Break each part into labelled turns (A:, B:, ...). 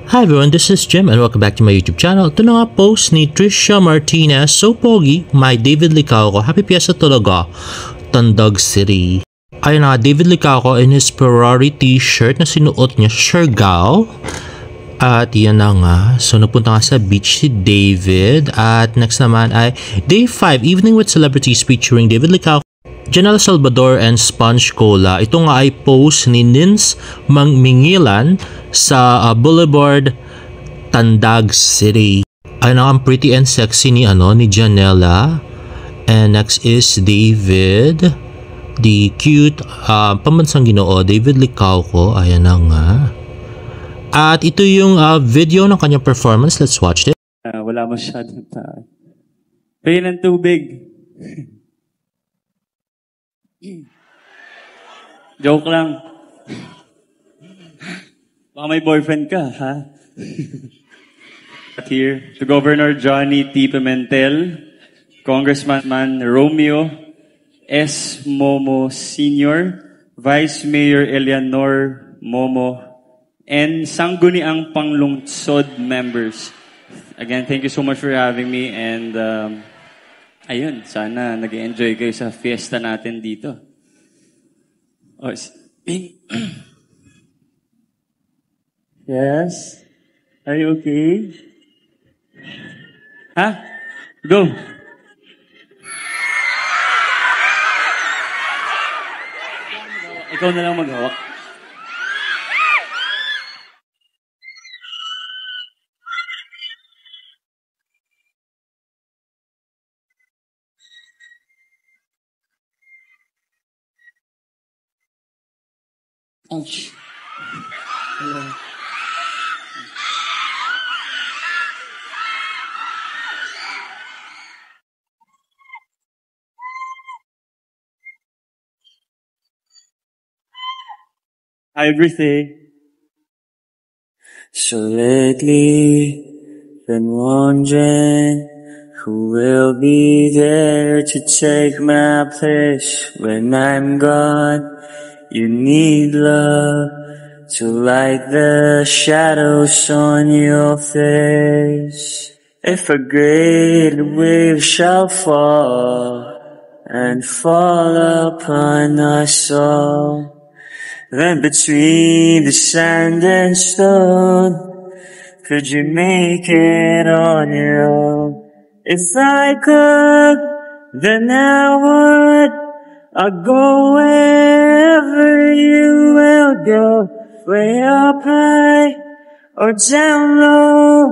A: Hi everyone, this is Jim and welcome back to my YouTube channel. Ito na nga post ni Trisha Martinez. So pogi, my David Licauco. Happy Fiesta talaga. Tandag City. Ayun na nga, David Licauco in his Ferrari t-shirt na sinuot niya sa Siargao. At yan na nga. So napunta nga sa beach si David. At next naman ay Day 5, Evening with Celebrities featuring David Licauco, Janelle Salvador and Sponge Cola. Ito nga ay post ni Nins Mangmingilan sa Boulevard, Tandag City. Ay na ang pretty and sexy ni Janela. And next is David, the cute pambansang ginoo David Licauco. Ayan na nga. At ito yung video ng kanyang performance. Let's watch it.
B: Wala masyadong tao. Pain ng tubig. Joke lang. Baka may boyfriend ka, ha? Here, to Governor Johnny T. Pimentel, Congressman Romeo S. Momo Sr., Vice Mayor Eleanor Momo, and Sangguniang Panglungsod members. Again, thank you so much for having me, and ayun, sana nag-enjoy kayo sa fiesta natin dito. Oh, yes? Are you okay? Ha? Go! Ikaw na lang maghawak. Ouch. Hello. Everything. So lately, been wondering who will be there to take my place when I'm gone. You need love to light the shadows on your face. If a great wave shall fall and fall upon us all, then between the sand and stone, could you make it on your own? If I could, then I would. I'll go wherever you will go, way up high or down low.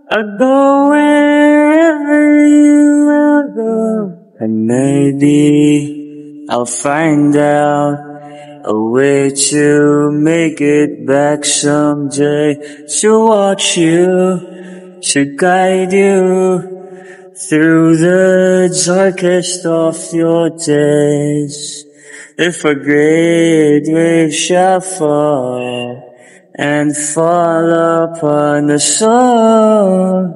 B: I'll go wherever you will go. And maybe I'll find out a way to make it back someday, to watch you, to guide you through the darkest of your days. If a great wave shall fall and fall upon us all,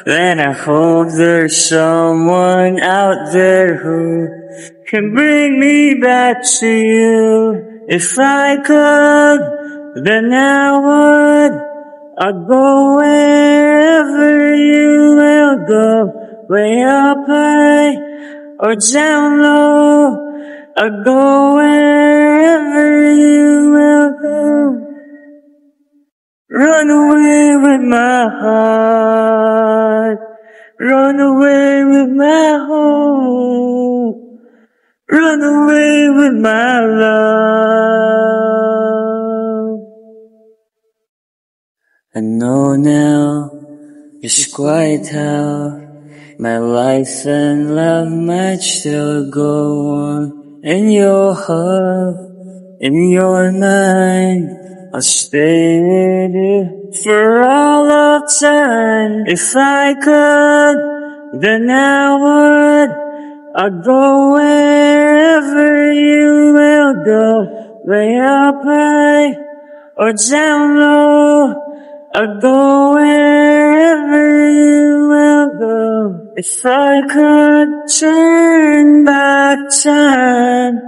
B: then I hope there's someone out there who can bring me back to you. If I could, then I would. I'll go wherever you will go, way up high or down low. I'll go wherever you will go. Run away with my heart, run away with my hope, run away with my love. I know now just quite how my life and love might still go on. In your heart, in your mind, I'll stay with you for all of time. If I could, then I would. I'll go wherever you will go, way up high or down low. I'll go wherever you will go. If I could turn back time,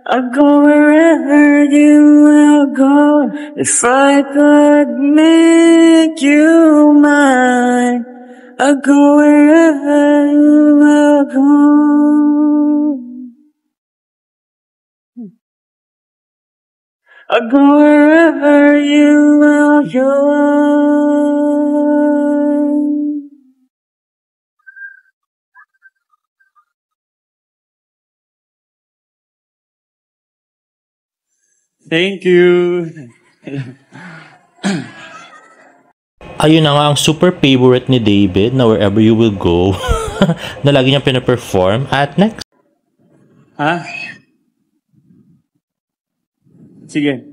B: I'll go wherever you will go. If I could make make you mine. I'll go wherever you will go. I'll go wherever you will go. Thank you.
A: Ayun na nga ang super favorite ni David na Wherever You Will Go na lagi niyang pinaperform. At next,
B: Ha? Sige.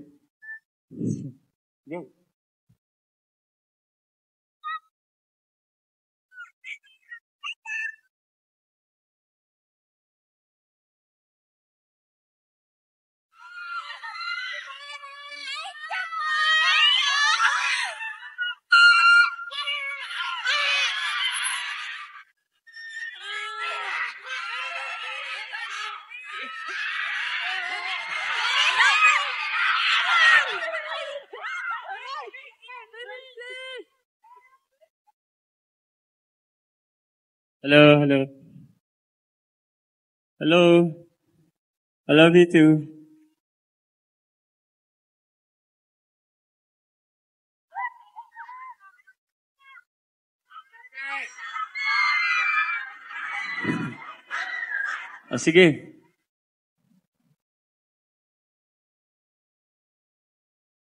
B: Hello, hello. Hello. I love you too. Oh, sige.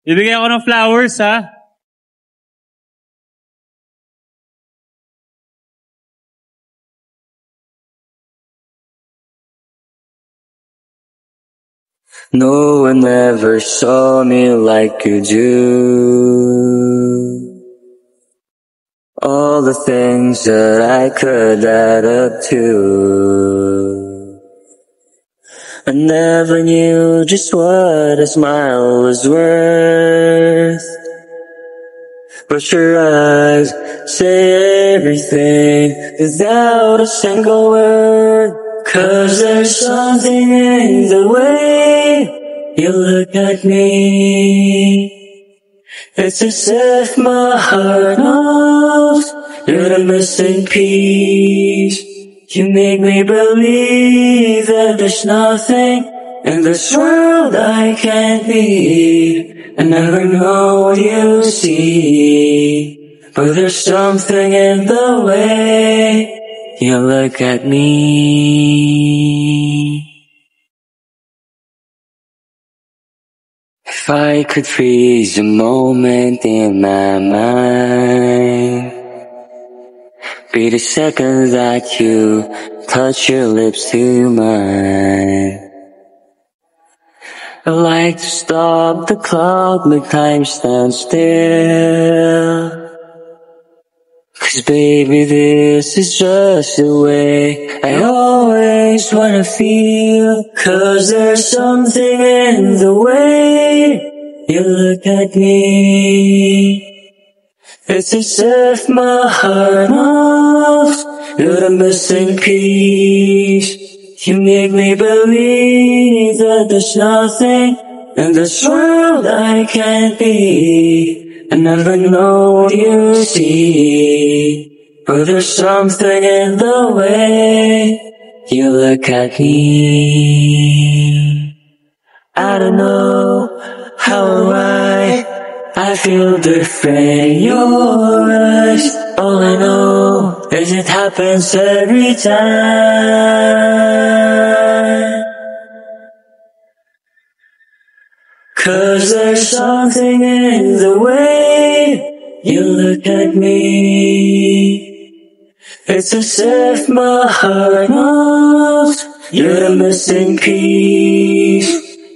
B: Bibigyan ako ng flowers, ha?
C: No one ever saw me like you do. All the things that I could add up to. I never knew just what a smile was worth. But your eyes say everything without a single word. 'Cause there's something in the way you look at me. It's as if my heart knows you're the missing piece. You make me believe that there's nothing in this world I can't be. I never know what you see, but there's something in the way you look at me. If I could freeze a moment in my mind, be the second that you touch your lips to mine. I like to stop the clock, make time stand still. 'Cause baby, this is just the way I always wanna feel. 'Cause there's something in the way you look at me. It's as if my heart knows you're the missing piece. You make me believe that there's nothing in this world I can't be. I never know what you see, but there's something in the way you look at me. I don't know how or why I feel different in your eyes. All I know is it happens every time. 'Cause there's something in the way you look at me. It's as if my heart knows you're the missing piece.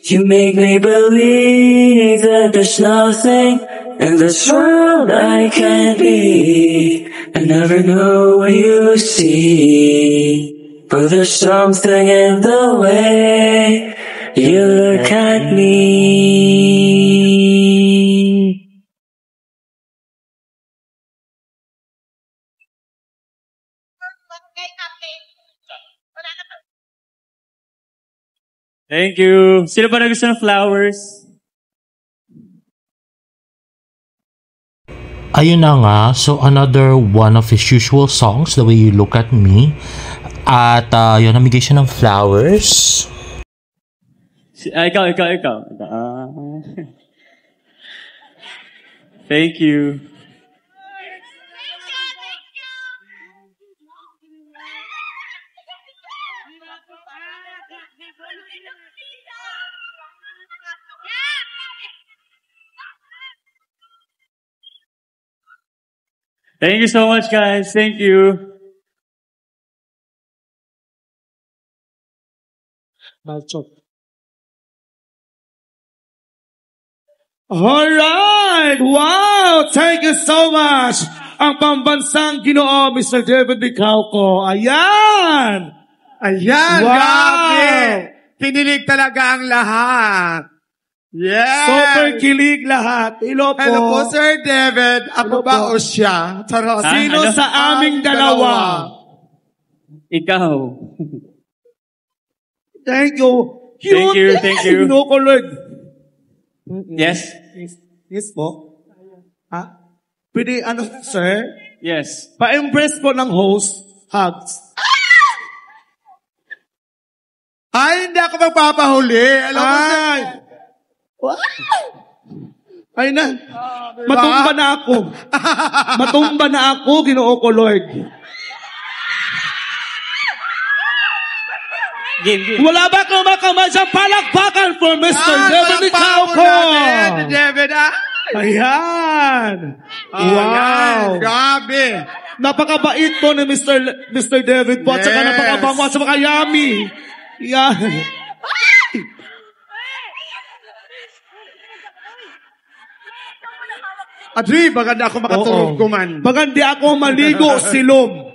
C: You make me believe that there's nothing in this world I can't be. I never know what you see, but there's something in the way you look at me.
B: Thank you. Sino pa na gusto ng flowers?
A: Ayun na nga, so another one of his usual songs, The Way You Look at Me. At yun, namigay siya ng flowers.
B: Ikaw. Thank you. Thank you so much, guys. Thank you.
D: Alright! Wow! Thank you so much! Ang pambansang Ginoo, Mr. David Licauco. Ayan!
E: Ayan,
D: Wow!
E: grabe! Kinilig talaga ang lahat. Yes!
D: Super kilig lahat. Hello po.
E: Hello po, Sir David. Ako
D: Hello
E: ba
D: po.
E: o siya? Charot.
D: Sino
B: Ano?
D: sa aming dalawa?
B: Ikaw.
D: Thank you.
B: Thank you.
D: Ginoo ko, Lord.
B: Yes?
D: Yes po. Ha? Pwede, sir?
B: Yes.
D: Pa-impress po ng host. Hugs.
E: Ay, hindi ako magpapahuli. Alam mo, Sir.
D: Ay! Ay na. Matumba na ako. Matumba na ako, Ginoo ko, Lord.
B: Game.
D: Wala ba kumakamay sa palakpakan for Mr. David Licauco?
E: David,
D: Ayan.
E: Wow.
D: Wow.
E: Grabe.
D: Napakabait po ni Mr. David po. At saka
E: Yes.
D: napakabango at saka yummy. Yan.
E: Adri, maganda ako makatulog
D: Oo.
E: ko man.
D: Bagandi ako maligo silom.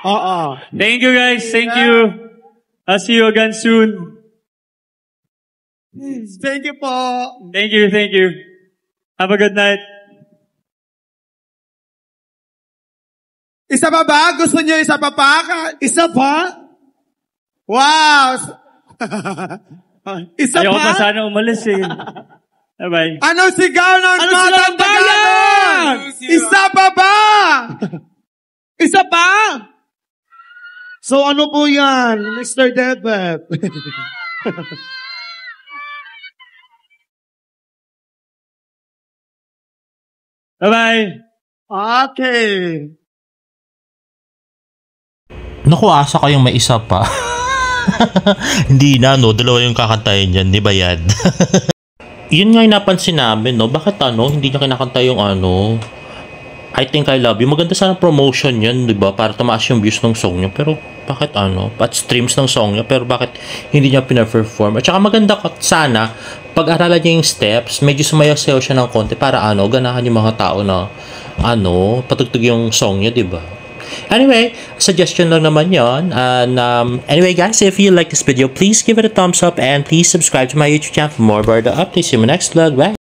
D: Oo.
B: Thank you, guys. Thank you. I'll see you again soon.
E: Thank you po.
B: Thank you. Have a good night.
E: Isa pa ba? Gusto niyo isa pa pa?
D: Isa pa?
E: Wow!
D: Isa
B: Ayoko
D: pa?
B: pa sana umalis eh. Bye-bye.
E: Anong sigaw ng
D: Ano
E: batang
D: silang bayan?
E: Tagalog? Isa pa ba?
D: Isa pa? So ano po yan, Mr. David?
B: Bye-bye.
E: Okay.
A: Naku, asa kayong may isa pa. Hindi na, no? Dalawa yung kakantayin dyan, di ba yan? Yun nga yung napansin namin, no? Bakit hindi niya kinakanta yung I Think I Love You. Maganda sana promotion yan, di ba? Para tumaas yung views ng song niya. Pero bakit at streams ng song niya. Pero bakit hindi niya pina-perform? At saka maganda sana, pag-aralan niya yung steps, medyo sumayaw-sayaw siya ng konti para ganahan yung mga tao na patugtog yung song niya, di ba? Anyway, suggestion lang naman yon. And anyway guys, if you like this video, please give it a thumbs up and please subscribe to my YouTube channel for more about the updates. See you in my next vlog. Bye!